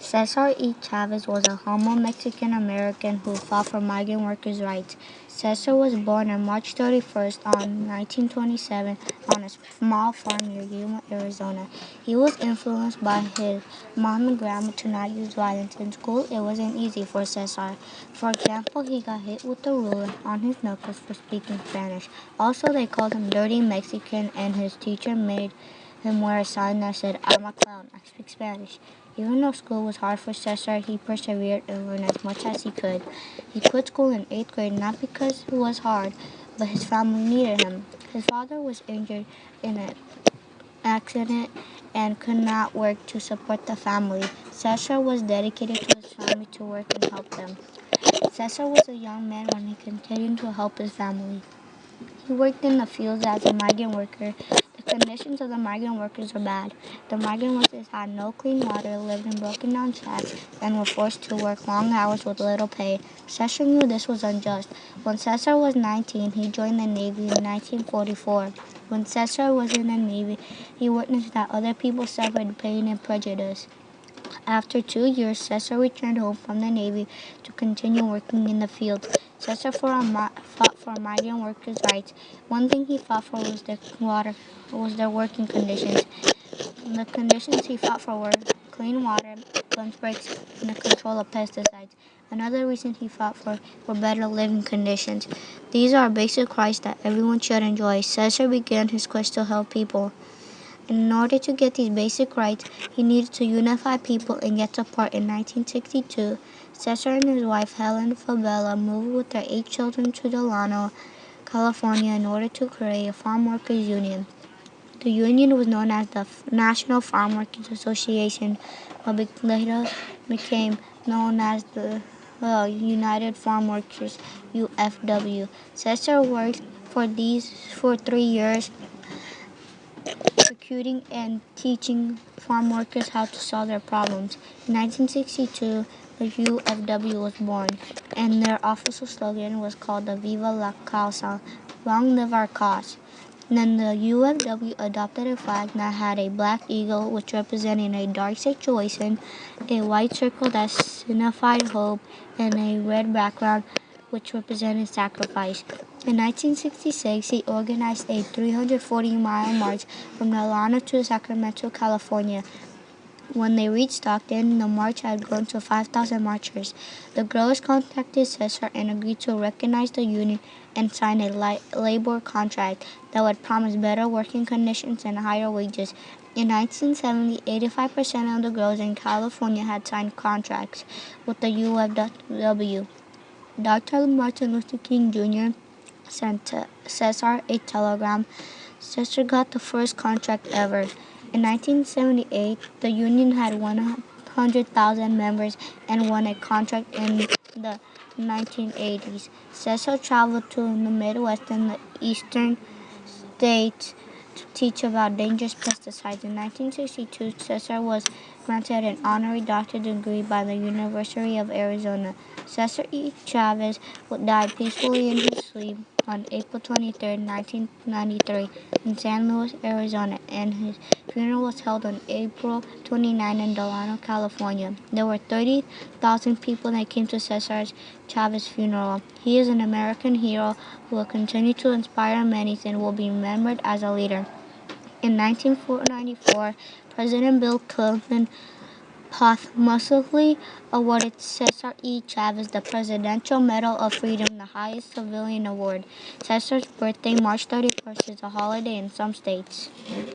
Cesar E. Chavez was a humble Mexican-American who fought for migrant workers' rights. Cesar was born on March 31st, 1927 on a small farm near Yuma, Arizona. He was influenced by his mom and grandma to not use violence. In school, it wasn't easy for Cesar. For example, he got hit with a ruler on his knuckles for speaking Spanish. Also, they called him Dirty Mexican, and his teacher made him wear a sign that said, "I'm a clown, I speak Spanish." Even though school was hard for Cesar, he persevered and learned as much as he could. He quit school in 8th grade not because it was hard, but his family needed him. His father was injured in an accident and could not work to support the family. Cesar was dedicated to his family to work and help them. Cesar was a young man when he continued to help his family. He worked in the fields as a migrant worker. The conditions of the migrant workers were bad. The migrant workers had no clean water, lived in broken down shacks, and were forced to work long hours with little pay. Cesar knew this was unjust. When Cesar was 19, he joined the Navy in 1944. When Cesar was in the Navy, he witnessed that other people suffered pain and prejudice. After 2 years, Cesar returned home from the Navy to continue working in the field. Cesar fought for migrant workers' rights. One thing he fought for was their working conditions. The conditions he fought for were clean water, lunch breaks, and the control of pesticides. Another reason he fought for were better living conditions. These are basic rights that everyone should enjoy. Cesar began his quest to help people. In order to get these basic rights, he needed to unify people and get support. In 1962, Cesar and his wife Helen Fabella moved with their 8 children to Delano, California in order to create a farm workers union. The union was known as the National Farm Workers Association, but later became known as the United Farm Workers (UFW). Cesar worked for 3 years recruiting and teaching farm workers how to solve their problems. In 1962, the UFW was born, and their official slogan was called the Viva la Causa, long live our cause. Then the UFW adopted a flag that had a black eagle, which represented a dark situation, a white circle that signified hope, and a red background, which represented sacrifice. In 1966, he organized a 340-mile march from Delano to Sacramento, California. When they reached Stockton, the march had grown to 5,000 marchers. The growers contacted Cesar and agreed to recognize the union and sign a labor contract that would promise better working conditions and higher wages. In 1970, 85% of the growers in California had signed contracts with the UFW. Dr. Martin Luther King Jr. sent Cesar a telegram. Cesar got the first contract ever. In 1978, the union had 100,000 members and won a contract in the 1980s. Cesar traveled to the Midwest and the Eastern states to teach about dangerous pesticides. In 1962, Cesar was granted an honorary doctorate degree by the University of Arizona. Cesar E. Chavez died peacefully in his sleep on April 23, 1993, in San Luis, Arizona, and his funeral was held on April 29 in Delano, California. There were 30,000 people that came to Cesar Chavez's funeral. He is an American hero who will continue to inspire many and will be remembered as a leader. In 1994, President Bill Clinton posthumously awarded Cesar E. Chavez the Presidential Medal of Freedom, the highest civilian award. Cesar's birthday, March 31st, is a holiday in some states.